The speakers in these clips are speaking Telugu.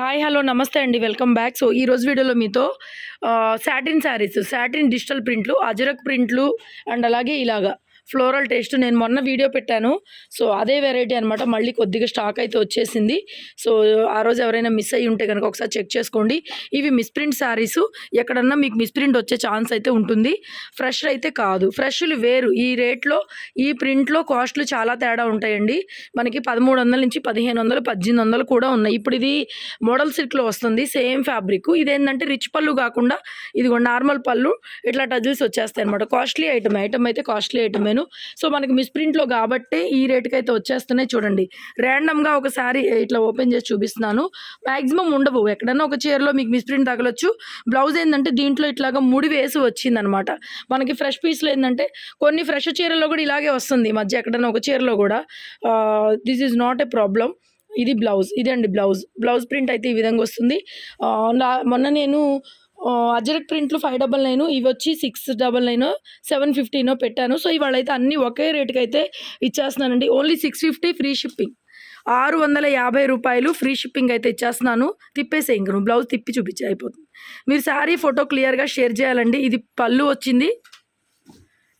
హాయ్ హలో నమస్తే అండి వెల్కమ్ బ్యాక్. సో ఈరోజు వీడియోలో మీతో సాటిన్ శారీస్, సాటిన్ డిజిటల్ ప్రింట్లు, అజరక్ ప్రింట్లు అండ్ అలాగే ఇలాగా ఫ్లోరల్ టేస్ట్ నేను మొన్న వీడియో పెట్టాను. సో అదే వెరైటీ అనమాట. మళ్ళీ కొద్దిగా స్టాక్ అయితే వచ్చేసింది. సో ఆ రోజు ఎవరైనా మిస్ అయ్యి ఉంటే కనుక ఒకసారి చెక్ చేసుకోండి. ఇవి మిస్ప్రింట్ శారీస్, ఎక్కడన్నా మీకు మిస్ప్రింట్ వచ్చే ఛాన్స్ అయితే ఉంటుంది. ఫ్రెష్ అయితే కాదు, ఫ్రెష్లు వేరు. ఈ రేట్లో ఈ ప్రింట్లో కాస్ట్లు చాలా తేడా ఉంటాయండి. మనకి 1300 నుంచి 1500, 1800 కూడా ఉన్నాయి. ఇప్పుడు ఇది మోడల్ సిల్క్లో వస్తుంది, సేమ్ ఫ్యాబ్రిక్. ఇదేంటంటే రిచ్ పళ్ళు కాకుండా ఇదిగో నార్మల్ పళ్ళు, ఇట్లా టజిల్స్ వచ్చేస్తాయి అనమాట. కాస్ట్లీ ఐటమ్ అయితే కాస్ట్లీ ఐటమేను. సో మనకి మిస్ప్రింట్లో కాబట్టి ఈ రేటుకి అయితే వచ్చేస్తున్నాయి. చూడండి, ర్యాండమ్గా ఒకసారి ఇట్లా ఓపెన్ చేసి చూపిస్తున్నాను. మ్యాక్సిమం ఉండవు, ఎక్కడన్నా ఒక చీరలో మీకు మిస్ప్రింట్ తగలొచ్చు. బ్లౌజ్ ఏంటంటే దీంట్లో ఇట్లాగా ముడి వేసి వచ్చిందనమాట. మనకి ఫ్రెష్ పీస్లో ఏంటంటే కొన్ని ఫ్రెష్ చీరల్లో కూడా ఇలాగే వస్తుంది. ఈ మధ్య ఎక్కడన్నా ఒక చీరలో కూడా this is not a problem. ఇది బ్లౌజ్, ఇదండి బ్లౌజ్ ప్రింట్ అయితే ఈ విధంగా వస్తుంది. మొన్న నేను అజరక్ ప్రింట్లు 599, ఇవి వచ్చి 699, 750 పెట్టాను. సో ఇవాళ అయితే అన్నీ ఒకే రేటుకి అయితే ఇచ్చేస్తున్నానండి. ఓన్లీ 650 ఫ్రీ షిప్పింగ్, 650 రూపాయలు ఫ్రీ షిప్పింగ్ అయితే ఇచ్చేస్తున్నాను. తిప్పేసే ఇంక నువ్వు బ్లౌజ్ తిప్పి చూపించి అయిపోతుంది. మీరు శారీ ఫోటో క్లియర్గా షేర్ చేయాలండి. ఇది పళ్ళు వచ్చింది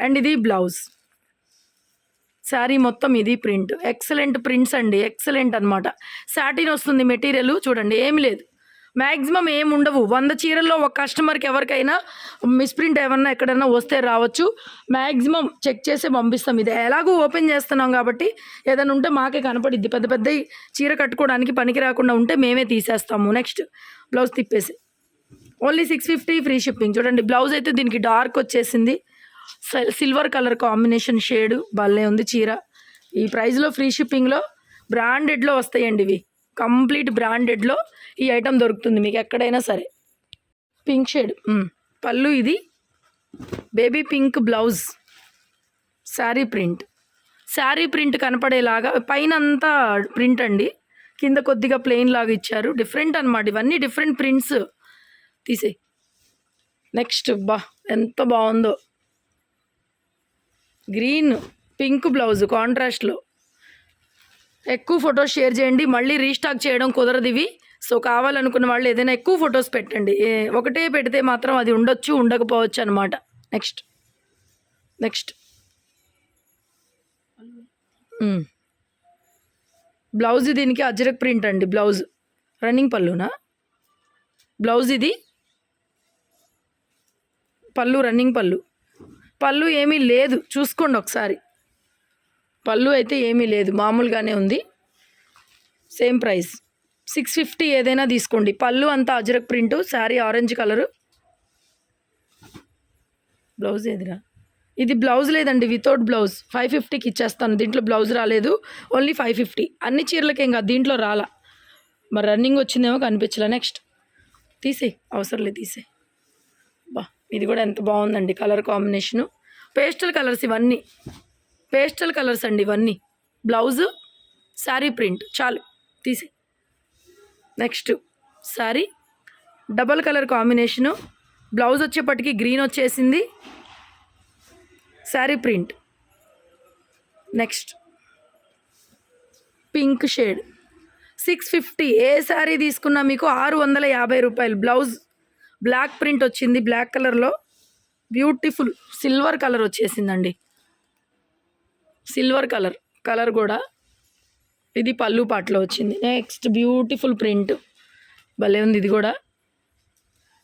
అండ్ ఇది బ్లౌజ్. శారీ మొత్తం ఇది ప్రింట్, ఎక్సలెంట్ ప్రింట్స్ అండి, ఎక్సలెంట్ అనమాట. సాటిన్ వస్తుంది మెటీరియల్. చూడండి, ఏమి లేదు, మ్యాక్సిమం ఏమి ఉండవు. 100 చీరల్లో ఒక కస్టమర్కి ఎవరికైనా మిస్ప్రింట్ ఏమన్నా ఎక్కడైనా వస్తే రావచ్చు. మ్యాక్సిమం చెక్ చేసి పంపిస్తాం. ఇది ఎలాగో ఓపెన్ చేస్తున్నాం కాబట్టి ఏదైనా ఉంటే మాకే కనపడిద్ది. పెద్ద పెద్ద చీర కట్టుకోవడానికి పనికి రాకుండా ఉంటే మేమే తీసేస్తాము. నెక్స్ట్ బ్లౌజ్ తిప్పేసి ఓన్లీ 650 ఫ్రీ షిప్పింగ్. చూడండి, బ్లౌజ్ అయితే దీనికి డార్క్ వచ్చేసింది, సిల్వర్ కలర్ కాంబినేషన్ షేడు భలే ఉంది చీర. ఈ ప్రైస్లో ఫ్రీ షిప్పింగ్లో బ్రాండెడ్లో వస్తాయండి ఇవి. కంప్లీట్ బ్రాండెడ్లో ఈ ఐటమ్ దొరుకుతుంది మీకు ఎక్కడైనా సరే. పింక్ షేడ్ పళ్ళు, ఇది baby pink blouse. Sari print కనపడేలాగా పైన అంతా ప్రింట్ అండి, కింద కొద్దిగా ప్లెయిన్ లాగా ఇచ్చారు. డిఫరెంట్ అనమాట, ఇవన్నీ డిఫరెంట్ ప్రింట్స్. తీసే నెక్స్ట్, ఎంత బాగుందో, గ్రీన్ పింక్ బ్లౌజ్ కాంట్రాస్ట్లో. ఎక్కువ ఫొటోస్ షేర్ చేయండి, మళ్ళీ రీస్టాక్ చేయడం కుదరదు ఇవి. సో కావాలనుకున్న వాళ్ళు ఏదైనా ఎక్కువ ఫొటోస్ పెట్టండి. ఒకటే పెడితే మాత్రం అది ఉండొచ్చు, ఉండకపోవచ్చు అనమాట. నెక్స్ట్ బ్లౌజ్, దీనికి అజరక్ ప్రింట్ అండి. బ్లౌజ్ రన్నింగ్ పళ్ళునా, బ్లౌజ్ ఇది పళ్ళు, రన్నింగ్ పళ్ళు ఏమీ లేదు, చూసుకోండి ఒకసారి. పళ్ళు అయితే ఏమీ లేదు, మామూలుగానే ఉంది. Same price 650. ఏదైనా తీసుకోండి. పళ్ళు అంతా ajrakh print, sari orange colour. Blouse ఏదిరా, ఇది బ్లౌజ్ లేదండి, వితౌట్ బ్లౌజ్ 550కి ఇచ్చేస్తాను. దీంట్లో బ్లౌజ్ రాలేదు, ఓన్లీ 550. అన్ని చీరలకేం కాదు, దీంట్లో రాలా. మరి రన్నింగ్ వచ్చిందేమో కనిపించలే. నెక్స్ట్ తీసే, అవసరం లేదు, తీసే. ఇది కూడా ఎంత బాగుందండి, కలర్ కాంబినేషను. పేస్టల్ కలర్స్, ఇవన్నీ పేస్టల్ కలర్స్ అండి ఇవన్నీ. బ్లౌజు శారీ ప్రింట్, చాలు తీసే. Next sari double colour combination, blouse వచ్చేపటికి గ్రీన్ వచ్చేసింది, sari print. Next pink shade 650. ఏ శారీ తీసుకున్నా మీకు 650 రూపాయలు. బ్లౌజ్ బ్లాక్ ప్రింట్ వచ్చింది, బ్లాక్ కలర్లో బ్యూటిఫుల్ సిల్వర్ కలర్ వచ్చేసిందండి. సిల్వర్ కలర్ కూడా ఇది పళ్ళు పాటలో వచ్చింది. నెక్స్ట్ బ్యూటిఫుల్ ప్రింట్, భలే ఉంది ఇది కూడా.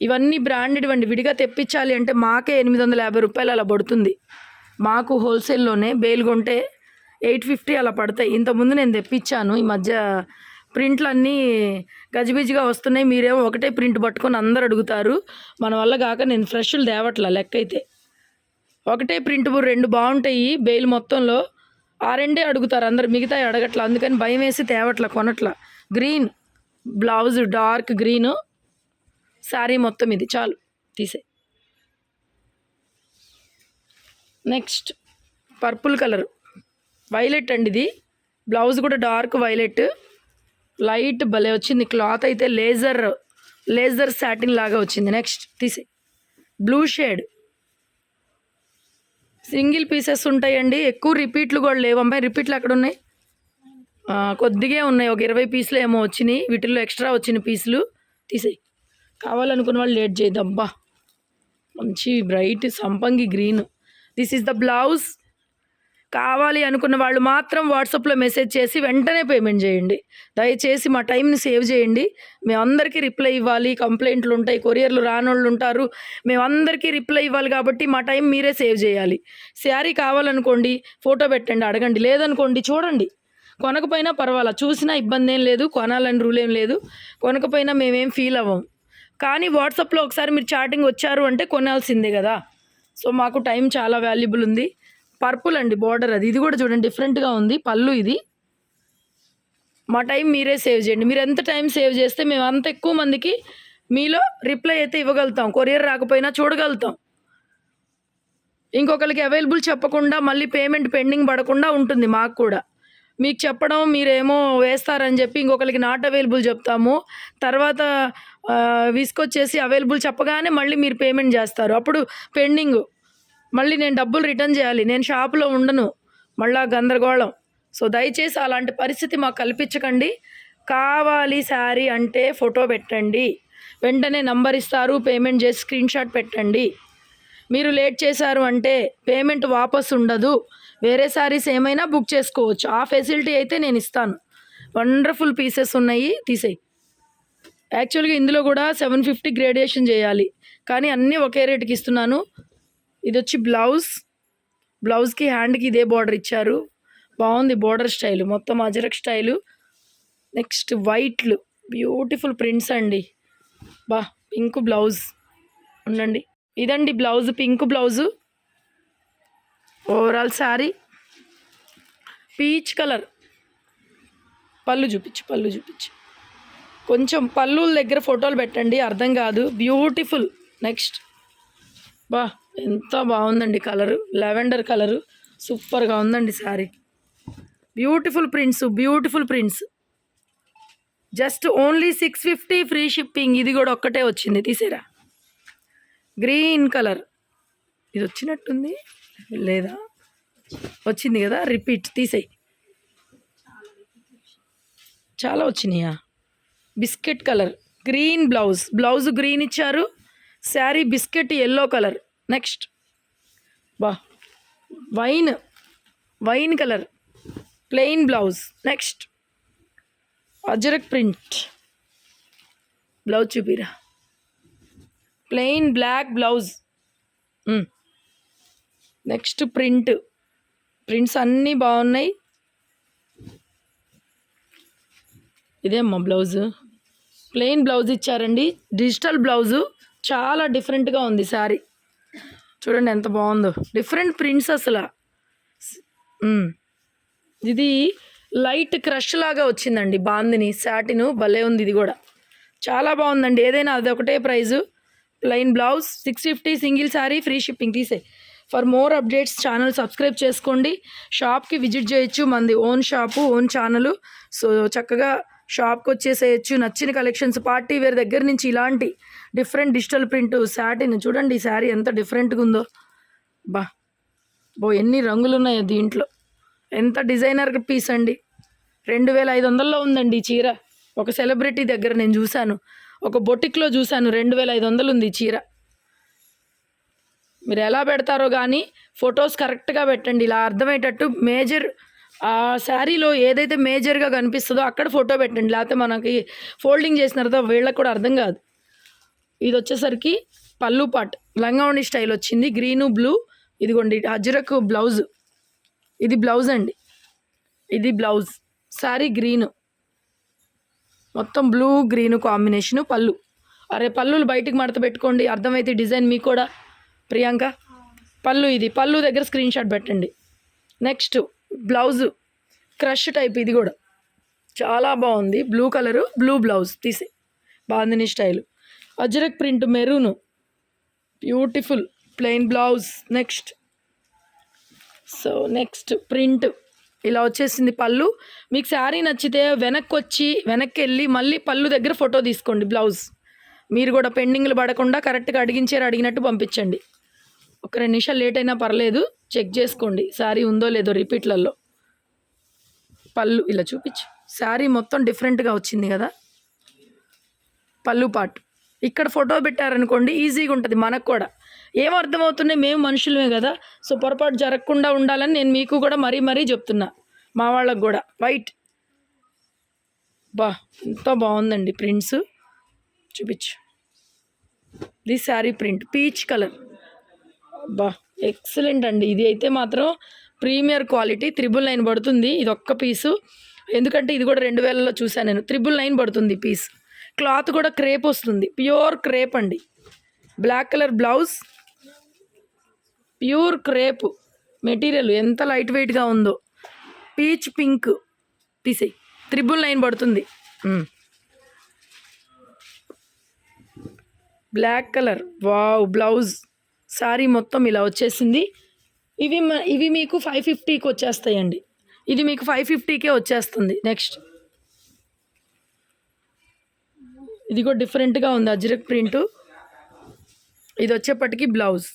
ఇవన్నీ బ్రాండెడ్ అండి. విడిగా తెప్పించాలి అంటే మాకే 850 రూపాయలు అలా పడుతుంది. మాకు హోల్సేల్లోనే బేల్ కొంటే 850 అలా పడతాయి. ఇంతకుముందు నేను తెప్పించాను. ఈ మధ్య ప్రింట్లు అన్నీ గజిబిజిగా వస్తున్నాయి. మీరేమో ఒకటే ప్రింట్ పట్టుకొని అందరు అడుగుతారు. మన వల్ల కాక నేను ఫ్రెష్లు తేవట్లా. లెక్క అయితే ఒకటే ప్రింట్ 2 బాగుంటాయి బేల్ మొత్తంలో, ఆ రెండే అడుగుతారు అందరు, మిగతా అడగట్లా. అందుకని భయం వేసి తేవట్లా, కొనట్లా. Green blouse, dark green, sari మొత్తం ఇది, చాలు తీసే. నెక్స్ట్ పర్పుల్ కలర్, వైలెట్ అండి ఇది. బ్లౌజ్ కూడా డార్క్ వైలెట్, లైట్ భలే వచ్చింది. క్లాత్ అయితే లేజర్ సాటిన్ లాగా వచ్చింది. నెక్స్ట్ తీసే బ్లూ షేడ్, సింగిల్ పీసెస్ ఉంటాయండి, ఎక్కువ రిపీట్లు కూడా లేవు. అమ్మాయి రిపీట్లు ఎక్కడ ఉన్నాయి? కొద్దిగా ఉన్నాయి, ఒక 20 పీసులు ఏమో వచ్చినాయి, వీటిల్లో ఎక్స్ట్రా వచ్చిన పీసులు తీసేయి. కావాలనుకున్న వాళ్ళు లేట్ చేయదబ్బా, మంచి బ్రైట్ సంపంగి green. This is the blouse. కావాలి అనుకున్న వాళ్ళు మాత్రం వాట్సాప్లో మెసేజ్ చేసి వెంటనే పేమెంట్ చేయండి. దయచేసి మా టైంని సేవ్ చేయండి. మేమందరికీ రిప్లై ఇవ్వాలి, కంప్లైంట్లు ఉంటాయి, కొరియర్లు రానోళ్ళు ఉంటారు, మేమందరికీ రిప్లై ఇవ్వాలి కాబట్టి మా టైం మీరే సేవ్ చేయాలి. శారీ కావాలనుకోండి ఫోటో పెట్టండి, అడగండి, లేదనుకోండి చూడండి. కొనకపోయినా పర్వాలా, చూసినా ఇబ్బంది ఏం లేదు, కొనాలని రూల్ ఏం లేదు, కొనకపోయినా మేమేం ఫీల్ అవ్వం. కానీ వాట్సాప్లో ఒకసారి మీరు చాటింగ్ వచ్చారు అంటే కొనాల్సిందే కదా. సో మాకు టైం చాలా వాల్యుబుల్ ఉంది. పర్పుల్ అండి బార్డర్, ఇది కూడా చూడండి డిఫరెంట్గా ఉంది. పళ్ళు ఇది. మా టైం మీరే సేవ్ చేయండి. మీరు ఎంత టైం సేవ్ చేస్తే మేము అంత ఎక్కువ మందికి మీలో రిప్లై అయితే ఇవ్వగలుగుతాం, కొరియర్ రాకపోయినా చూడగలుగుతాం. ఇంకొకరికి అవైలబుల్ చెప్పకుండా మళ్ళీ పేమెంట్ పెండింగ్ పడకుండా ఉంటుంది మాకు కూడా. మీకు చెప్పడం, మీరేమో వేస్తారని చెప్పి ఇంకొకరికి నాట్ అవైలబుల్ చెప్తాము, తర్వాత విసుకొచ్చేసి అవైలబుల్ చెప్పగానే మళ్ళీ మీరు పేమెంట్ చేస్తారు, అప్పుడు పెండింగ్, మళ్ళీ నేను డబ్బులు రిటర్న్ చేయాలి, నేను షాపులో ఉండను, మళ్ళా గందరగోళం. సో దయచేసి అలాంటి పరిస్థితి మాకు కల్పించకండి. కావాలి శారీ అంటే ఫోటో పెట్టండి, వెంటనే నంబర్ ఇస్తారు, పేమెంట్ చేసి స్క్రీన్ షాట్ పెట్టండి. మీరు లేట్ చేశారు అంటే పేమెంట్ వాపస్ ఉండదు, వేరే శారీస్ ఏమైనా బుక్ చేసుకోవచ్చు. ఆ ఫెసిలిటీ అయితే నేను ఇస్తాను. వండర్ఫుల్ పీసెస్ ఉన్నాయి, తీసేయి. యాక్చువల్గా ఇందులో కూడా 750 గ్రేడేషన్ చేయాలి, కానీ అన్నీ ఒకే రేటుకి ఇస్తున్నాను. ఇది వచ్చి బ్లౌజ్కి హ్యాండ్కి ఇదే బార్డర్ ఇచ్చారు, బాగుంది బార్డర్ స్టైలు, మొత్తం అజరక్ స్టైలు. నెక్స్ట్ వైట్లు, బ్యూటిఫుల్ ప్రింట్స్ అండి. పింక్ బ్లౌజ్ ఉండండి, ఇదండి blouse, pink blouse. Overall sari peach colour. పళ్ళు చూపించు, కొంచెం పళ్ళుల దగ్గర ఫోటోలు పెట్టండి, అర్థం కాదు. బ్యూటిఫుల్. నెక్స్ట్ ఎంత బాగుందండి కలరు, లెవెండర్ కలరు, సూపర్గా ఉందండి sari. Beautiful prints. Just only 650 free shipping. ఇది కూడా ఒక్కటే వచ్చింది, తీసేరా. గ్రీన్ కలర్, ఇది వచ్చినట్టుంది లేదా, వచ్చింది కదా, రిపీట్, తీసేయి. చాలా వచ్చినాయా. Biscuit colour, green blouse green ఇచ్చారు, sari biscuit yellow colour. Next wine colour, plain blouse. Next ajrak print blouse చూపిరా, plain black blouse. Next prints అన్నీ బాగున్నాయి. ఇదేమ్మా బ్లౌజు, ప్లెయిన్ బ్లౌజ్ ఇచ్చారండి, డిజిటల్ బ్లౌజు, చాలా డిఫరెంట్గా ఉంది శారీ. చూడండి ఎంత బాగుందో, డిఫరెంట్ ప్రింట్స్ అసలు. ఇది లైట్ క్రష్ లాగా వచ్చిందండి, బాందిని సాటిను, భలే ఉంది. ఇది కూడా చాలా బాగుందండి. ఏదైనా అది ఒకటే price. Plain blouse 650, single sari, free shipping. తీసే. For more updates channel subscribe చేసుకోండి. షాప్కి విజిట్ చేయొచ్చు, మంది own shop, own channel. So చక్కగా షాప్కి వచ్చేసేయచ్చు. నచ్చిన కలెక్షన్స్ పార్టీ వేర్ దగ్గర నుంచి ఇలాంటి డిఫరెంట్ డిజిటల్ ప్రింట్ శాటిన్. చూడండి ఈ శారీ ఎంత డిఫరెంట్గా ఉందో. ఎన్ని రంగులు ఉన్నాయో దీంట్లో. ఎంత డిజైనర్ పీస్ అండి. 2500లో ఉందండి ఈ చీర. ఒక సెలబ్రిటీ దగ్గర నేను చూశాను, ఒక బొటిక్లో చూశాను, 2500 ఉంది ఈ చీర. మీరు ఎలా పెడతారో కానీ ఫొటోస్ కరెక్ట్గా పెట్టండి, ఇలా అర్థమయ్యేటట్టు. మేజర్ ఆ శారీలో ఏదైతే మేజర్గా కనిపిస్తుందో అక్కడ ఫోటో పెట్టండి, లేకపోతే మనకి ఫోల్డింగ్ చేసిన తర్వాత వీళ్ళకి కూడా అర్థం కాదు. ఇది వచ్చేసరికి పళ్ళు పాట్, లంగావణి స్టైల్ వచ్చింది, గ్రీను బ్లూ. ఇదిగోండి అజ్రక్ బ్లౌజ్, ఇది బ్లౌజ్ అండి, ఇది బ్లౌజ్. శారీ గ్రీను, మొత్తం బ్లూ గ్రీను కాంబినేషను. పళ్ళు, అరే పళ్ళులు బయటికి మడత పెట్టుకోండి, అర్థమైతే డిజైన్ మీకు కూడా. ప్రియాంక పళ్ళు, ఇది పళ్ళు దగ్గర స్క్రీన్ షాట్ పెట్టండి. నెక్స్ట్ బ్లౌజు క్రష్ టైప్, ఇది కూడా చాలా బాగుంది. Blue colour, blue blouse. తీసే. Bandhani style, ajrak print maroon, beautiful plain blouse. Next next print ఇలా వచ్చేసింది పళ్ళు. మీకు శారీ నచ్చితే వెనక్కి వెళ్ళి మళ్ళీ పళ్ళు దగ్గర ఫోటో తీసుకోండి. బ్లౌజ్ మీరు కూడా పెండింగ్లు పడకుండా కరెక్ట్గా అడిగినట్టు పంపించండి. ఒక 2 నిమిషాలు లేట్ అయినా పర్లేదు, చెక్ చేసుకోండి శారీ ఉందో లేదో రిపీట్లలో. పళ్ళు ఇలా చూపించు. శారీ మొత్తం డిఫరెంట్గా వచ్చింది కదా. పళ్ళు పాటు ఇక్కడ ఫోటో పెట్టారనుకోండి ఈజీగా ఉంటుంది మనకు కూడా. ఏం అర్థమవుతున్నాయి, మేము మనుషులమే కదా. సో పొరపాటు జరగకుండా ఉండాలని నేను మీకు కూడా మరీ చెప్తున్నా, మా వాళ్ళకు కూడా. వైట్ బా ఎంతో బాగుందండి ప్రింట్స్. చూపించు. ఇది శారీ ప్రింట్ పీచ్ కలర్. బా ఎక్సలెంట్ అండి. ఇది అయితే మాత్రం ప్రీమియర్ క్వాలిటీ. 999 పడుతుంది ఇది ఒక్క పీసు. ఎందుకంటే ఇది కూడా 2000లో చూసాను నేను. 999 పడుతుంది పీస్. క్లాత్ కూడా క్రేప్ వస్తుంది, ప్యూర్ క్రేప్ అండి. Black colour blouse, pure crepe material. ఎంత లైట్ వెయిట్గా ఉందో. పీచ్ పింక్ తీసేయి. 999 పడుతుంది. Black colour wow blouse. Sari మొత్తం ఇలా వచ్చేసింది. ఇవి మీకు 550కి వచ్చేస్తాయండి. ఇది మీకు 550కే వచ్చేస్తుంది. నెక్స్ట్ ఇది కూడా డిఫరెంట్గా ఉంది, అజ్రక్ ప్రింటు. ఇది వచ్చేప్పటికి బ్లౌజ్.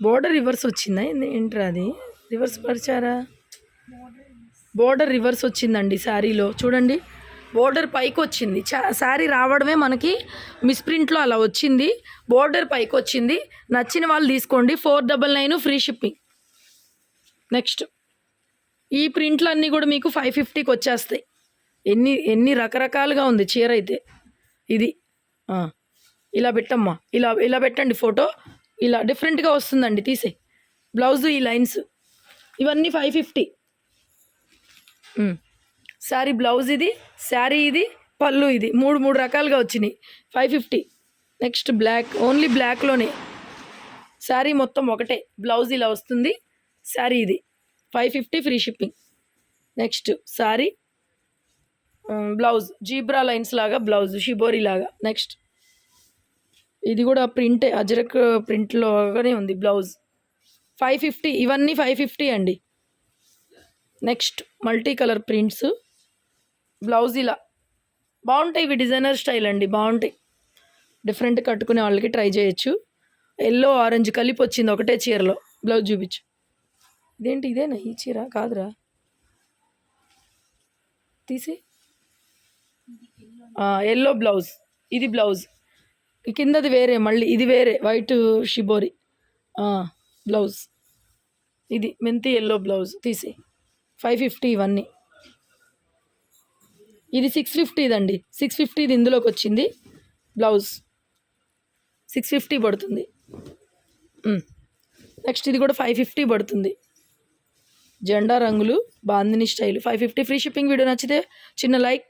బోర్డర్ రివర్స్ వచ్చిందా ఏంట్రా అది, రివర్స్ పరిచారా? బోర్డర్ రివర్స్ వచ్చిందండి శారీలో. చూడండి బోర్డర్ పైకి వచ్చింది. శారీ రావడమే మనకి మిస్ప్రింట్లో అలా వచ్చింది. బోర్డర్ పైకి వచ్చింది. నచ్చిన వాళ్ళు తీసుకోండి. 499 ఫ్రీ షిప్పింగ్. నెక్స్ట్ ఈ ప్రింట్లు అన్నీ కూడా మీకు 550కి వచ్చేస్తాయి. ఎన్ని రకరకాలుగా ఉంది చీర అయితే. ఇది ఇలా పెట్టమ్మా, ఇలా పెట్టండి ఫోటో. ఇలా డిఫరెంట్గా వస్తుందండి. తీసే బ్లౌజు ఈ లైన్స్ ఇవన్నీ 550. శారీ బ్లౌజ్ ఇది, శారీ ఇది, పళ్ళు ఇది. మూడు రకాలుగా వచ్చినాయి. 550. నెక్స్ట్ బ్లాక్, ఓన్లీ బ్లాక్లోనే. శారీ మొత్తం ఒకటే, బ్లౌజ్ ఇలా వస్తుంది. శారీ ఇది 550 free shipping. Next sari blouse zebra lines లాగా బ్లౌజ్, షిబోరి లాగా. నెక్స్ట్ ఇది కూడా ప్రింటే, అజ్రక్ ప్రింట్లోనే ఉంది బ్లౌజ్. 550. ఇవన్నీ 550 అండి. Next multi colour prints, blouse ఇలా బాగుంటాయి. ఇవి డిజైనర్ స్టైల్ అండి, బాగుంటాయి. డిఫరెంట్ కట్టుకునే వాళ్ళకి ట్రై చేయొచ్చు. ఎల్లో ఆరెంజ్ కలిపి వచ్చింది ఒకటే చీరలో. బ్లౌజ్ చూపించు. ఇదేంటి, ఇదేనా ఈ చీర? కాదురా, తీసి. ఎల్లో బ్లౌజ్, ఇది బ్లౌజ్. కిందది వేరే, మళ్ళీ ఇది వేరే వైట్ షిబోరి బ్లౌజ్. ఇది మెంతి ఎల్లో బ్లౌజ్. తీసి 550 ఇవన్నీ. ఇది 650 ఇదండి. 650 ఇది ఇందులోకి వచ్చింది. బ్లౌజ్ 650 పడుతుంది. నెక్స్ట్ ఇది కూడా 550 పడుతుంది. జెండా రంగులు bandhani style 550 free shipping. Video నచ్చితే చిన్న లైక్